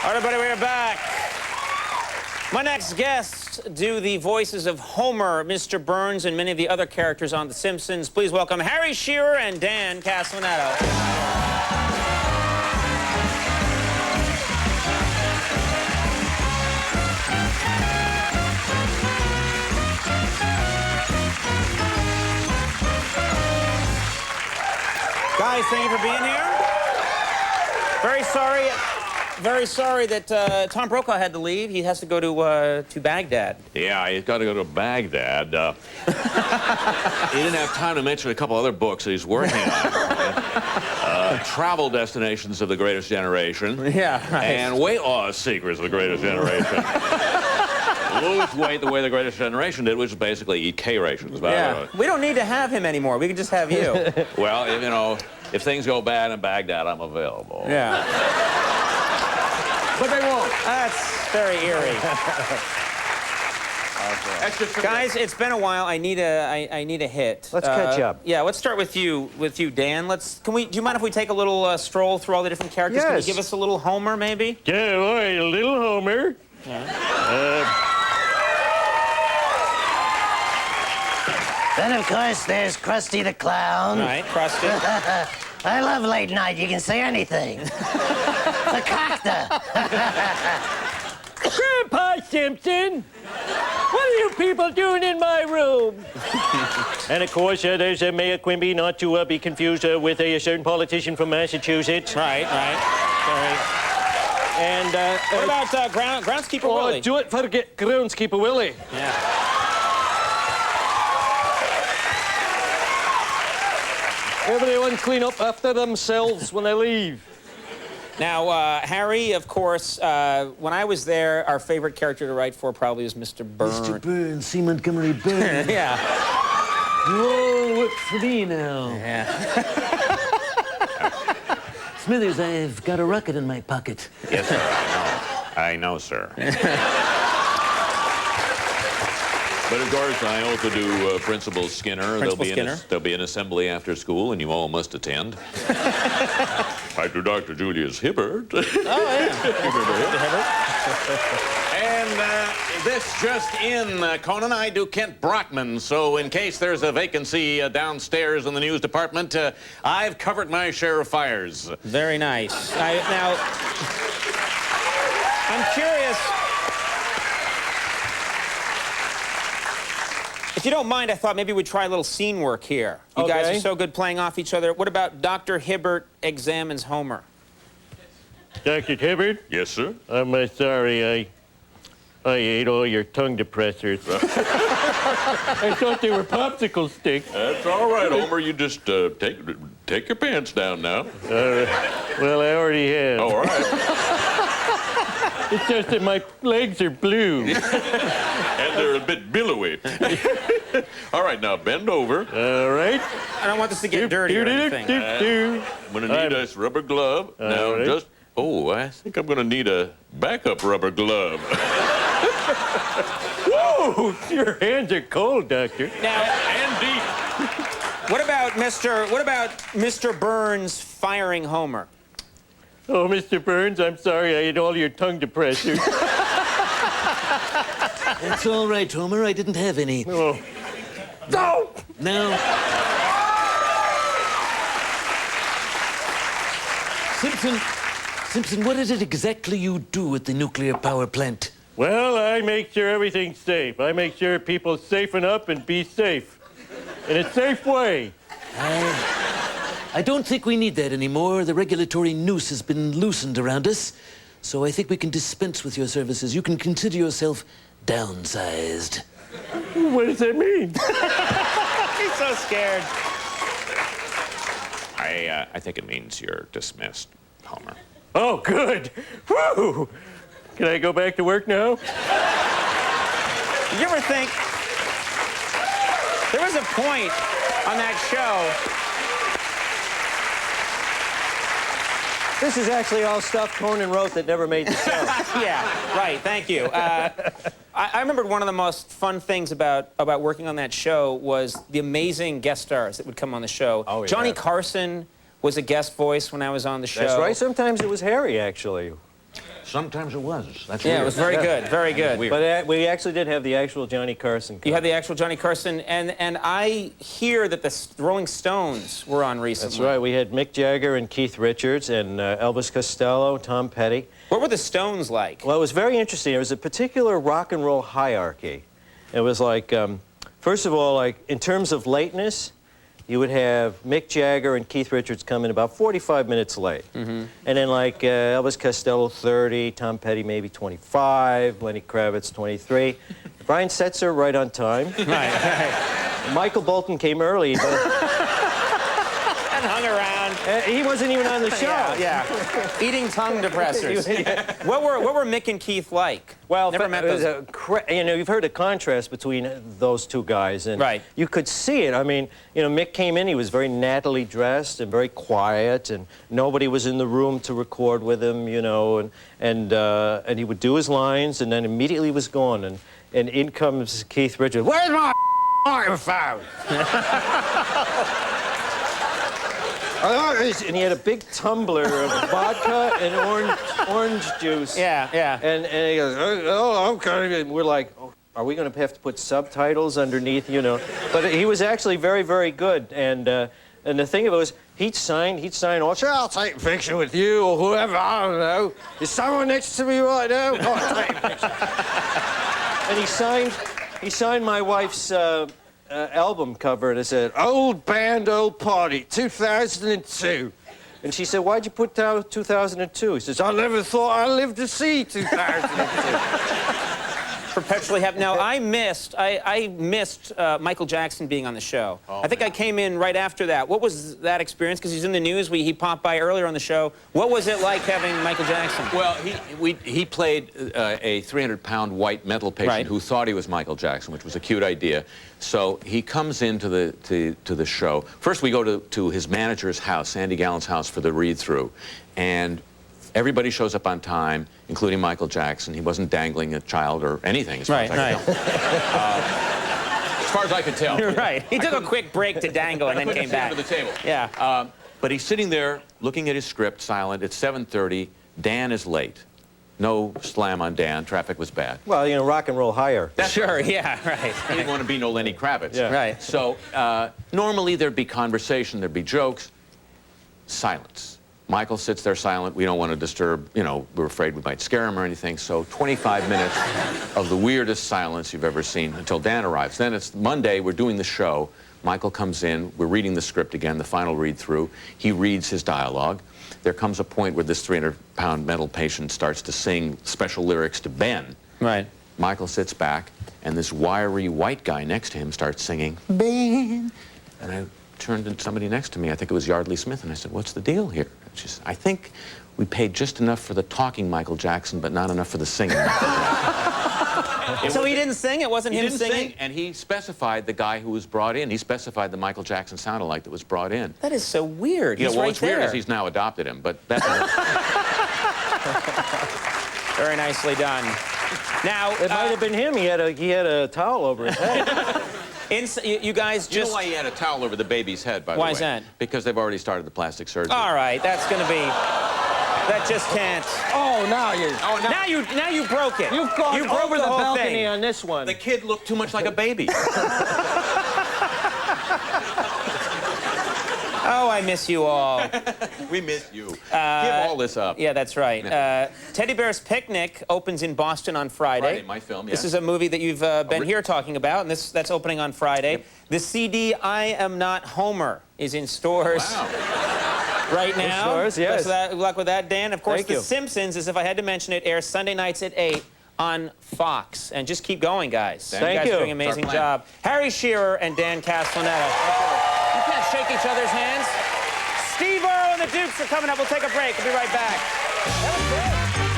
All right, everybody, we're back. My next guests do the voices of Homer, Mr. Burns, and many of the other characters on The Simpsons. Please welcome Harry Shearer and Dan Castellaneta. Guys, thank you for being here. Very sorry that Tom Brokaw had to leave. He has to go to Baghdad. Yeah, he's got to go to Baghdad. He didn't have time to mention a couple other books that he's working on. Travel Destinations of the Greatest Generation. Yeah, right. And Weight Loss Secrets of the Greatest Generation. Lose weight the way the Greatest Generation did, which is basically eat K rations. Yeah. We don't need to have him anymore. We can just have you. Well, you know, if things go bad in Baghdad, I'm available. Yeah. But they won't. That's very eerie. Guys, it's been a while. I need a hit. Let's catch up. Yeah, let's start with you, Dan. Do you mind if we take a little stroll through all the different characters? Yes. Can you give us a little Homer, maybe? Yeah, all right, a little Homer. Then, of course, there's Krusty the Clown. All right, Krusty. I love late night. You can say anything. The cacta. Grandpa Simpson, what are you people doing in my room? And, of course, there's Mayor Quimby, not to be confused with a certain politician from Massachusetts. Right. And, What about Groundskeeper Willie? Do it for Groundskeeper Willie. Yeah. Everyone clean up after themselves when they leave. Now, Harry, of course, when I was there, our favorite character to write for probably was Mr. Burns. Mr. Burns, C. Montgomery Burns. Yeah. You all work for me now. Yeah. Smithers, I've got a rocket in my pocket. Yes, sir, I know, sir. But of course, I also do Principal Skinner. There'll be an assembly after school, and you all must attend. I do Dr. Julius Hibbert. Oh, yeah. Dr. Hibbert. And this just in, Conan, I do Kent Brockman. So in case there's a vacancy downstairs in the news department, I've covered my share of fires. Very nice. Now, I'm curious. If you don't mind, I thought maybe we'd try a little scene work here. You guys are so good playing off each other. What about Dr. Hibbert examines Homer? Dr. Hibbert? Yes, sir? I'm sorry, I ate all your tongue depressors. I thought they were popsicle sticks. That's all right, Homer. You just take your pants down now. Well, I already have. All right. It's just that my legs are blue. And they're a bit billowy. All right, now bend over. All right. I don't want this to get dirty or anything. I'm going to need a rubber glove. Now, right. I think I'm going to need a backup rubber glove. Whoa! Your hands are cold, Doctor. Now, Andy. what about Mr. Burns firing Homer? Oh, Mr. Burns, I'm sorry I ate all your tongue depressors. That's all right, Homer. I didn't have any. Oh. No! No. Simpson, what is it exactly you do at the nuclear power plant? Well, I make sure everything's safe. I make sure people safen up and be safe. In a safe way. I don't think we need that anymore. The regulatory noose has been loosened around us, so I think we can dispense with your services. You can consider yourself downsized. What does that mean? He's so scared. I think it means you're dismissed, Homer. Oh, good. Woo! Can I go back to work now? Did you ever think there was a point on that show? This is actually all stuff Conan wrote that never made the show. Yeah, right. Thank you. I remembered one of the most fun things about working on that show was the amazing guest stars that would come on the show. Oh, yeah. Johnny Carson was a guest voice when I was on the show. That's right. Sometimes it was Harry, actually. Sometimes it was. That's Yeah, weird. it was very good, very good. Weird. But we actually did have the actual Johnny Carson. You had the actual Johnny Carson, and I hear that the Rolling Stones were on recently. That's right. We had Mick Jagger and Keith Richards and Elvis Costello, Tom Petty. What were the Stones like? Well, it was very interesting. There was a particular rock and roll hierarchy. It was like, first of all, like in terms of lateness, you would have Mick Jagger and Keith Richards come in about 45 minutes late. And then like Elvis Costello 30, Tom Petty maybe 25, Lenny Kravitz 23. Brian Setzer right on time. Right. Michael Bolton came early. And hung around. He wasn't even on the show. Yeah. Eating tongue depressors. What were Mick and Keith like? Well, never met those. you know, you've heard the contrast between those two guys, and right. You could see it. I mean, you know, Mick came in, he was very nattily dressed and very quiet, and nobody was in the room to record with him, you know, and he would do his lines, and then immediately was gone, and in comes Keith Richards. Where's my microphone? And he had a big tumbler of vodka and orange juice. Yeah, yeah. And he goes, oh, okay. And we're like, oh, are we going to have to put subtitles underneath, you know? But he was actually very, very good. And the thing of it was, he'd sign, oh, sure, I'll take a picture with you or whoever, I don't know. Is someone next to me right now? Oh, I'll take a picture. And he signed my wife's album cover, and it said, Old Band, Old Party, 2002. And she said, why'd you put down 2002? He says, I never thought I'd live to see 2002. Perpetually happy. Now, I missed Michael Jackson being on the show. Oh, I think I came in right after that. What was that experience? Because he's in the news. He popped by earlier on the show. What was it like having Michael Jackson? Well, he played a 300-pound white mental patient who thought he was Michael Jackson, which was a cute idea. So he comes into the show. First, we go to his manager's house, Sandy Gallant's house, for the read-through, and everybody shows up on time, including Michael Jackson. He wasn't dangling a child or anything, as far as I could tell. As far as I could tell. You're right. He took a quick break to dangle and then came back. To the table. Yeah. But he's sitting there looking at his script, silent. It's 7:30. Dan is late. No slam on Dan. Traffic was bad. Well, you know, rock and roll higher. Sure, yeah, right. He didn't want to be no Lenny Kravitz. Yeah. Right. So normally there'd be conversation, there'd be jokes. Silence. Michael sits there silent. We don't want to disturb, you know, we're afraid we might scare him or anything. So 25 minutes of the weirdest silence you've ever seen until Dan arrives. Then it's Monday, we're doing the show. Michael comes in, we're reading the script again, the final read-through. He reads his dialogue. There comes a point where this 300-pound mental patient starts to sing special lyrics to Ben. Right. Michael sits back, and this wiry white guy next to him starts singing, Ben. And I turned to somebody next to me, I think it was Yardley Smith, and I said, what's the deal here? And she said, I think we paid just enough for the talking Michael Jackson, but not enough for the singing Michael Jackson. So he didn't sing? It wasn't him singing? Sing, and he specified the guy who was brought in. He specified the Michael Jackson sound-alike that was brought in. That is so weird. You know, He's well, right what's weird there. is he's now adopted him, but that's... Very nicely done. Now, It might have been him. He had a towel over his head. You guys You know just... why he had a towel over the baby's head, by the way? Why is that? Because they've already started the plastic surgery. All right, that's going to be... That just can't... Oh, now you... Oh, no. Now you broke it. You've gone you broke over the whole balcony thing. on this one. The kid looked too much like a baby. Oh, I miss you all. We miss you. Give all this up. Yeah, that's right. Teddy Bear's Picnic opens in Boston on Friday. Friday, my film, This yeah. is a movie that you've been here talking about, and that's opening on Friday. Yep. The CD I Am Not Homer is in stores right now. stores, yes. Good luck with that, Dan. Of course, Thank The you. Simpsons, as if I had to mention it, airs Sunday nights at 8 on Fox. And just keep going, guys. Thank you guys you. are doing an amazing job. Harry Shearer and Dan Castellaneta. You can't shake each other's hands. Steve-O and the Dukes are coming up. We'll take a break. We'll be right back. That was great.